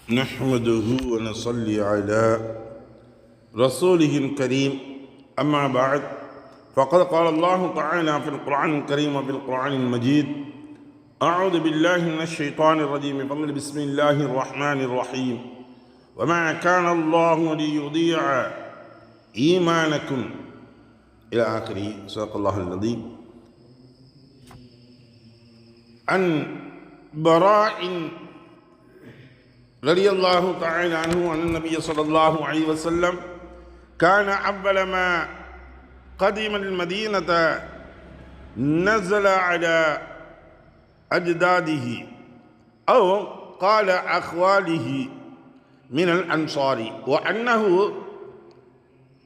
نحمده ونصلي على رسوله الكريم أما بعد فقد قال الله تعالى في القرآن الكريم وفي القرآن المجيد أعوذ بالله من الشيطان الرجيم بسم الله الرحمن الرحيم وما كان الله ليضيع إيمانكم إلى آخره صدق الله العظيم. عن براء رضي الله تعالى عنه أن النبي صلى الله عليه وسلم كان أول ما قدم المدينة نزل على أجداده أو قال أخواله من الأنصار وأنه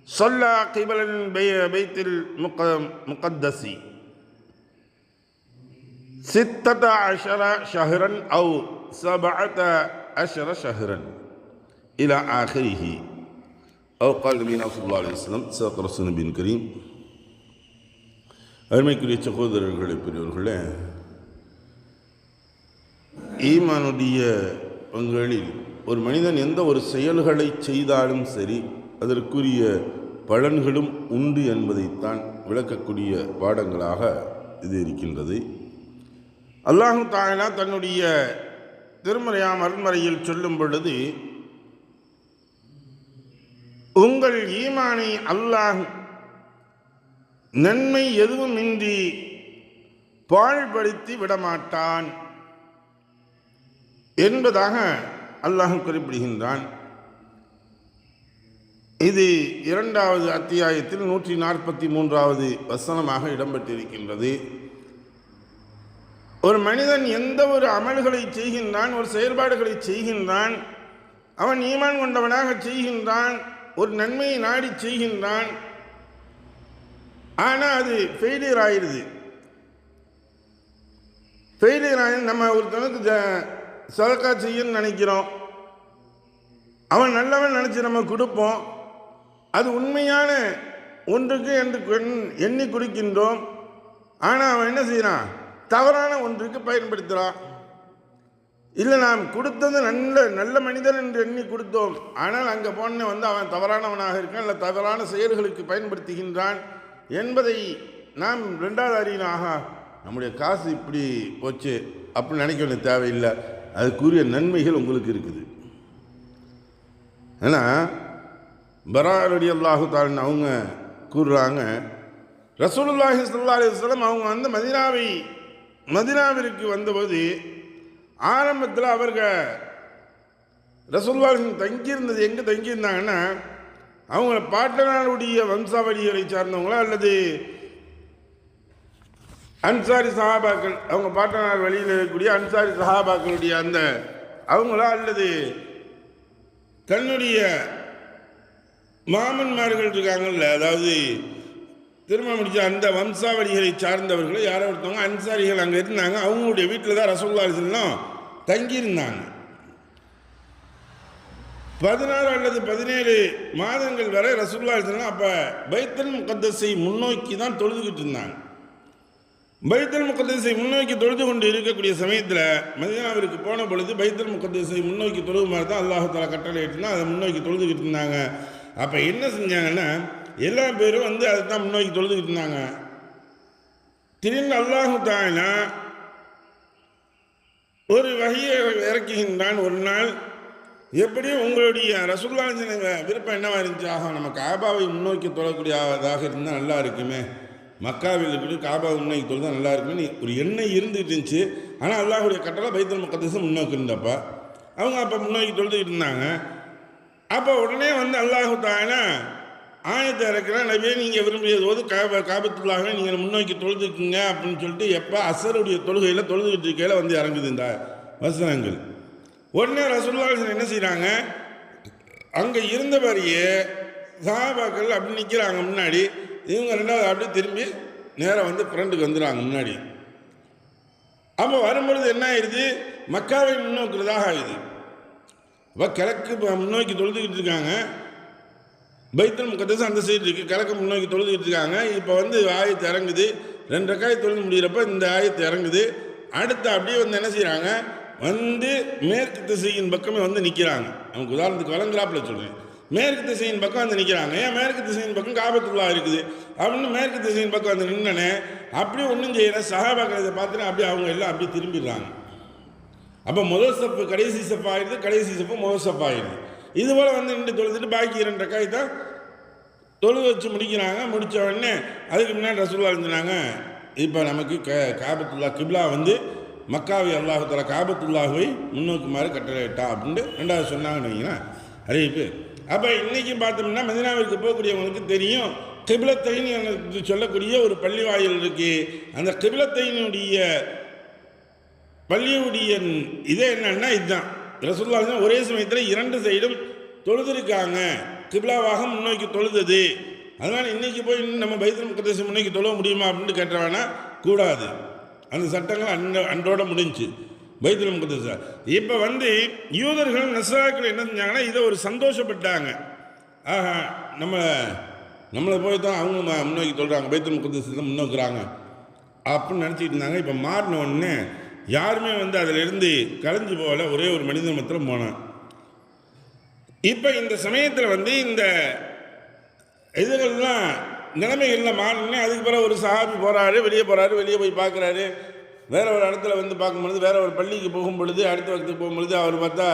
صلى قبل البيت المقدس 16 شهرا أو 17 شهرا إلى آخره أو قال نبينا صلى الله عليه وسلم صدق رسول النبي الكريم. அருமைக்குரிய சகோதரர்களே, பெரியவர்களே, ஈமானுடைய பங்களில் ஒரு மனிதன் எந்த ஒரு செயல்களை செய்தாலும் சரி அதற்குரிய பலன்களும் உண்டு என்பதைத்தான் விளக்கக்கூடிய பாடங்களாக இது இருக்கின்றது. அல்லாஹ் தஆலா தன்னுடைய திருமறையாம் அருள்மறையில் சொல்லும் பொழுது, உங்கள் ஈமானை அல்லாஹ் நன்மை எதுவுமின்றி பாழ்படுத்தி விடமாட்டான் என்பதாக அல்லாஹ் குறிப்பிடுகின்றான். இது 2வது அத்தியாயத்தில் 143வது வசனமாக இடம்பெற்றிருக்கின்றது. ஒரு மனிதன் எந்த ஒரு அமல்களை செய்கின்றான், ஒரு செயல்பாடுகளை செய்கின்றான், அவன் ஈமான் கொண்டவனாக செய்கின்றான், ஒரு நன்மையை நாடி செய்கின்றான், ஆனால் அது ஃபெயிலியர் ஆயிடுது. ஃபெயிலியர் ஆகி நம்ம ஒருத்தனுக்கு சதக்கா செய்யன்னு நினைக்கிறோம், அவன் நல்லவன் நினச்சி நம்ம கொடுப்போம், அது உண்மையான ஒன்றுக்கு என்று எண்ணி கொடுக்கின்றோம், ஆனால் அவன் என்ன செய்யறான், தவறான ஒன்றுக்கு பயன்படுத்துகிறான். இல்லை, நாம் கொடுத்தது நல்ல மனிதன் என்று எண்ணி கொடுத்தோம், ஆனால் அங்கே போன அவன் தவறானவனாக இருக்கான், இல்லை தவறான செயல்களுக்கு பயன்படுத்துகின்றான் என்பதை நாம் 2வது அறியினாக நம்முடைய காசு இப்படி போச்சு அப்படின்னு நினைக்க வேண்டிய தேவையில்லை, அதுக்குரிய நன்மைகள் உங்களுக்கு இருக்குது. ஏன்னா பரா ரலியல்லாஹு தஆலா அவங்க கூறுறாங்க, ரசூலுல்லாஹி ஸல்லல்லாஹு அலைஹி வஸல்லம் அவங்க மதீனாவிற்கு வந்தபோது ஆரம்பத்தில் அவர்கள் ரசூலுல்லாஹி தங்கியிருந்தது எங்கே தங்கியிருந்தாங்கன்னா, அவங்க பாட்டனாருடைய வம்சாவளிகளை சார்ந்தவங்களா அல்லது அன்சாரி சஹாபாக்கள், அவங்க பாட்டனார் வழியில் இருக்கக்கூடிய அன்சாரி சஹாபாக்களுடைய அந்த அவங்களா அல்லது தன்னுடைய மாமன்மார்கள் இருக்காங்கல்ல, அதாவது திருமணம் முடிச்ச அந்த வம்சாவளிகளை சார்ந்தவர்களை யாரோ ஒருத்தவங்க அன்சாரிகள் அங்கே இருந்தாங்க. அவங்களுடைய வீட்டில் தான் ரசூலுல்லாஹி ஸல்லல்லாஹு அலைஹி வஸல்லம் தங்கியிருந்தாங்க. 16 அல்லது 17 மாதங்கள் வரை ரசூலுல்லாஹி ஸல்லல்லாஹு அலைஹி வஸல்லம் அப்போ பைத்துல் முகத்தஸை முன்னோக்கி தான் தொழுதுகிட்டு இருந்தாங்க. பைத்துல் முகத்தஸை முன்னோக்கி தொழுது கொண்டு இருக்கக்கூடிய சமயத்தில் மதீனாவிற்கு போன பொழுது பைத்துல் முகத்தஸை முன்னோக்கி தொழுது மாதிரி தான் அல்லாஹ் தஆலா கட்டளை இட்டுனா அதை முன்னோக்கி தொழுதுகிட்டு இருந்தாங்க. அப்போ என்ன செஞ்சாங்கன்னா, எல்லா பேரும் அதை தான் முன்னோக்கி தொழுதுகிட்டு இருந்தாங்க. திடீர்னு அல்லாஹ் தஆலா ஒரு வஹியை இறக்குகின்றான். ஒரு நாள், எப்படியும் உங்களுடைய ரசூலுல்லாஹி ஸல்லல்லாஹு அலைஹி வஸல்லம் விருப்பம் என்னவா இருந்துச்சு, நம்ம காபாவை முன்னோக்கி தொழக்கூடியதாக இருந்தால் நல்லா இருக்குமே, மக்காவில் இருக்கிற காபாவை முன்னோக்கி தொழுதான் நல்லா இருக்குமே ஒரு எண்ணெய் இருந்துகிட்டு இருந்துச்சு. ஆனால் அல்லாஹுடைய கட்டளை பைத்துல் முகத்தஸை முன்னோக்கி இருந்தப்போ அவங்க அப்போ முன்னோக்கி தொழுதுகிட்டு இருந்தாங்க. அப்போ உடனே அல்லாஹ் தஆலா ஆயத்தை இறக்குற, நபியே நீங்கள் விரும்பியது போது காபத்துல்லாஹ்வை நீங்கள் முன்னோக்கி தொழுதுக்குங்க அப்படின்னு சொல்லிட்டு எப்போ அசருடைய தொழுகையில் தொழுதுகிட்டு இருக்கையில் இறங்குது இந்த வசனங்கள். உடனே ரசூலுல்லாஹி என்ன செய்கிறாங்க, அங்கே இருந்தவரையே சஹாபாக்கள் அப்படி நிற்கிறாங்க முன்னாடி. இவங்க 2வது அப்படி திரும்பி நேராக ஃப்ரெண்டுக்கு வந்துடுறாங்க முன்னாடி. அப்போ வரும்பொழுது என்ன ஆயிடுது, மக்காவை முன்னோக்கிறதாக ஆயிடுது. அப்போ கிழக்கு முன்னோக்கி தொழுதுகிட்டு இருக்காங்க, பைத்துல் முகத்தஸ் அந்த சைடு இருக்குது, கிழக்கு முன்னோக்கி தொழுதுகிட்டு இருக்காங்க. இப்போ ஆயத்து இறங்குது, 2 ரக்காய் தொழுது முடிகிறப்ப இந்த ஆயத்து இறங்குது. அடுத்து அப்படியே என்ன செய்கிறாங்க, வந்து மேற்கு திசையின் பக்கமே வந்து நிற்கிறாங்க. நமக்கு உதாரணத்துக்கு வழங்குறாப்புல சொல்கிறேன். மேற்கு திசையின் பக்கம் வந்து நிற்கிறாங்க. ஏன் மேற்கு திசையின் பக்கம் காபத்துல்லா இருக்குது அப்படின்னு மேற்கு திசையின் பக்கம் வந்து நின்னனே அப்படியே ஒன்றும் செய்யற சஹாபாக்கள் இதை பார்த்துட்டு அப்படியே அவங்க எல்லாம் அப்படியே திரும்பிடுறாங்க. அப்போ முதல் சப்பு கடைசி சப்பு ஆயிடுது, கடைசி சப்பு முதல் சப்பு ஆயிடுது. இது போல் வந்து நின்று தொழுதுட்டு பாக்கி 2 ரக்காய் தான் தொழுது வச்சு முடிக்கிறாங்க. முடித்த உடனே அதுக்கு முன்னாடி ரசூலுல்லாஹ் சொன்னாங்க, இப்போ நமக்கு காபத்துல்லா கிப்லா வந்து மக்காவை அல்லாஹு தஆலா காபத்துல்லாஹுவை முன்னோக்குமாறு கட்டளையிட்டா அப்படின்ட்டு 2வது சொன்னாங்கன்னு வைங்களேன் அறிவிப்பு. அப்போ இன்றைக்கி பார்த்தோம்னா மதீனாவிற்கு போகக்கூடியவங்களுக்கு தெரியும், கிப்லத்தைன் என்று சொல்லக்கூடிய ஒரு பள்ளி வாயில் இருக்குது. அந்த கிப்லத்தைனுடைய பள்ளியுடைய இதே என்னன்னா இதுதான். ரசூலுல்லாஹ் ஒரே சமயத்தில் 2 சைடும் தொழுதுருக்காங்க, கிப்லாவாக முன்னோக்கி தொழுதது. அதனால் இன்றைக்கி போய் நம்ம பைத்துல் முகத்தஸ் முன்னோக்கி தொழ முடியுமா அப்படின்ட்டு கேட்டவானா கூடாது. அந்த சட்டங்கள் அன்றோட முடிஞ்சு பைத்துல் முகத்தஸ். இப்போ வந்து யூதர்கள் நஸ்ராக்கள் என்ன செஞ்சாங்கன்னா இதை ஒரு சந்தோஷப்பட்டாங்க. ஆஹா நம்மளை போய் தான் அவங்க முன்னோக்கி தொழுறாங்க, பைத்துல் முகத்தஸ் தான் முன்னோக்குறாங்க அப்படின்னு நினச்சிக்கிட்டு இருந்தாங்க. இப்போ மாறின உடனே யாருமே வந்து அதிலிருந்து கலைஞ்சு போகல, ஒரே ஒரு மனிதன் மாத்திரம் போனான். இப்போ இந்த சமயத்தில் வந்து இந்த இதுகள்லாம் நிலைமைகள்லாம் மாறினே அதுக்கு பிறகு ஒரு சஹாபி போகிறாரு, வெளியே போகிறாரு, வெளியே போய் பார்க்குறாரு. வேற ஒரு இடத்துல வந்து பார்க்கும்பொழுது, வேற ஒரு பள்ளிக்கு போகும் பொழுது, அடுத்த வகுத்துக்கு போகும்பொழுது அவர் பார்த்தா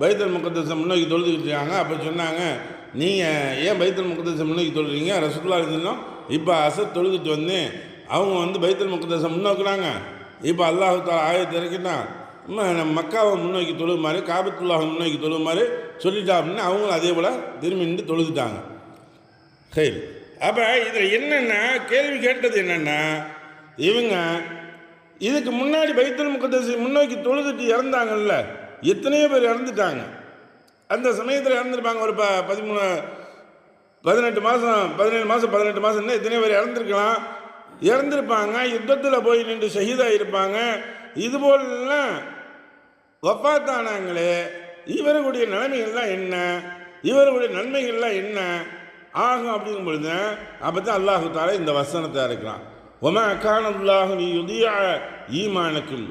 பைத்துல் முகத்தஸை முன்னோக்கி தொழுதுக்கிட்டு இருக்காங்க. அப்போ சொன்னாங்க, நீங்கள் ஏன் பைத்துல் முகத்தஸை முன்னோக்கி தொழுறீங்க? ரசூலுல்லாஹ் இருந்தோம் இப்போ அசர் தொழுதுட்டு வந்து அவங்க வந்து பைத்துல் முகத்தஸை முன்னோக்குறாங்க. இப்போ அல்லாஹ் தஆலா ஆயத்து இறக்கிட்டான், நம்ம மக்காவை முன்னோக்கி தொழுமாறு காபத்துல்லாஹை முன்னோக்கி தொழுமாறு சொல்லிட்டா அப்படின்னு அவங்களும் அதே போல் திரும்பி நின்று தொழுதுட்டாங்க. சரி, அப்போ இதில் என்னென்னா கேள்வி கேட்டது என்னென்னா, இவங்க இதுக்கு முன்னாடி பைத்துல் முகத்தஸை முன்னோக்கி தொழுதுட்டு இறந்தாங்கல்ல, எத்தனையோ பேர் இறந்துட்டாங்க. அந்த சமயத்தில் இறந்துருப்பாங்க. ஒரு 18 மாதம் 17 மாதம் 18 மாதம்னா எத்தனையோ பேர் இறந்துருக்கலாம், இறந்துருப்பாங்க. யுத்தத்தில் போய் நின்று ஷஹீதாக இருப்பாங்க. இதுபோலாம் வஃபாத்தானாங்களே, இவர்களுடைய நிலைமைகள்லாம் என்ன, இவர்களுடைய நன்மைகள்லாம் என்ன ஆகும் அப்படிங்கும் பொழுது அப்போ தான் அல்லாஹு தஆலா இந்த வசனத்தை இருக்கிறான். ஒமா கானல்லாஹு லியுதிஅ ஈமானக்கும்.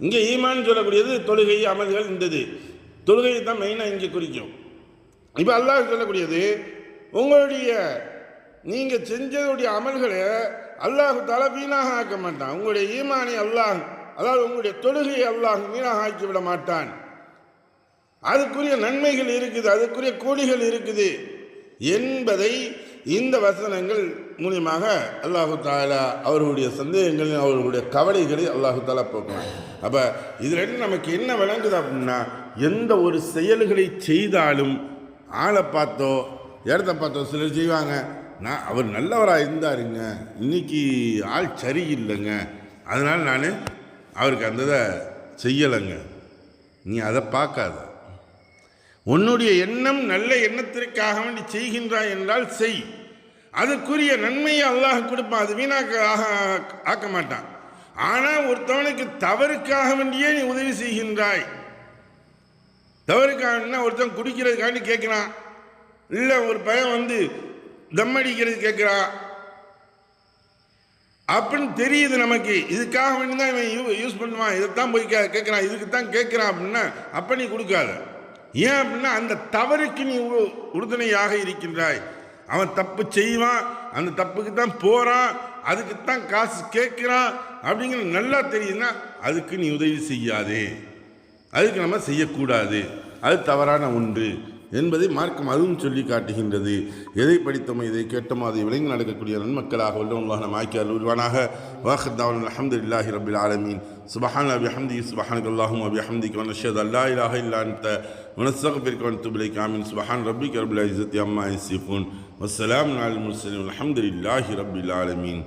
இங்கே ஈமான் சொல்லக்கூடியது தொழுகை அமல்கள். இந்தது தொழுகையை தான் மெயினாக இங்கே குறிக்கும். இப்போ அல்லாஹ் சொல்லக்கூடியது உங்களுடைய நீங்கள் செஞ்சதுடைய அமல்களை அல்லாஹு தஆலா வீணாக ஆக்க மாட்டான். உங்களுடைய ஈமானை அல்லாஹ், அதாவது உங்களுடைய தொழுகையை அல்லாஹ் வீணாக ஆக்கிவிட மாட்டான். அதுக்குரிய நன்மைகள் இருக்குது, அதுக்குரிய கூலிகள் இருக்குது என்பதை இந்த வசனங்கள் மூலியமாக அல்லாஹு தஆலா அவர்களுடைய சந்தேகங்கள், அவர்களுடைய கவலைகளை அல்லாஹு தஆலா போக்கணும். அப்போ இதில் நமக்கு என்ன விளங்குது அப்படின்னா, எந்த ஒரு செயல்களை செய்தாலும் ஆளை பார்த்தோ இடத்த பார்த்தோ சிலர் செய்வாங்க, அவர் நல்லவராக இருந்தாருங்க, இன்னைக்கு ஆள் சரியில்லைங்க, அதனால் நான் அவருக்கு அந்த இதை செய்யலைங்க. நீ அதை பார்க்காத. உன்னுடைய எண்ணம் நல்ல எண்ணத்திற்காக வேண்டி செய்கின்றாய் என்றால் செய், அதுக்குரிய நன்மையை அல்லாஹ் கொடுப்பான், அது வீணாக்க ஆக்க மாட்டான். ஆனால் ஒருத்தவனுக்கு தவறுக்காக வேண்டியே நீ உதவி செய்கின்றாய், தவறுக்காக ஒருத்தன் குடிக்கிறதுக்காண்டி கேட்குறான், இல்லை ஒரு பையன் வந்து தம் அடிக்கிறது கேட்குறான் அப்படின்னு தெரியுது நமக்கு, இதுக்காக வேண்டி தான் இவன் யூஸ் பண்ணுவான், இதைத்தான் போய் கேட்குறான், இதுக்கு தான் கேட்குறான் அப்படின்னா அப்போ நீ கொடுக்காத. ஏன் அப்படின்னா அந்த தவறுக்கு நீ உறுதுணையாக இருக்கின்றாய். அவன் தப்பு செய்வான், அந்த தப்புக்கு தான் போகிறான், அதுக்கு தான் காசு கேட்குறான் அப்படிங்கிறது நல்லா தெரியுதுன்னா அதுக்கு நீ உதவி செய்யாதே, அதுக்கு நம்ம செய்யக்கூடாது, அது தவறான ஒன்று என்பதை மார்க்கம் அதுவும் சொல்லி காட்டுகின்றது. எதை படித்தோமோ எதை கேட்டோமோ அதை விளங்கி நடக்கக்கூடிய நன்மக்களாக உள்ளவங்களாக நம்ம ஆக்கி அருள்வானாக. வாஹித்தாவுல் அல்ஹம்துலில்லாஹி ரப்பில் ஆலமீன். சுப்ஹான பிஹம்தி சுப்ஹானக அல்லாஹும்ம பிஹம்திக வ நஷ்ஹது அல்லா இலாஹ இல்லா அன்த வ நஸ்தக்ஃபிருக வ நதுபு இலைக. ஆமீன். சுப்ஹான ரப்பிக ரப்பில் இஸ்ஸத்தி அம்மா யசிஃபூன் வஸ்ஸலாமு அலல் முர்ஸலீன் வல்ஹம்துலில்லாஹி ரப்பில் ஆலமீன்.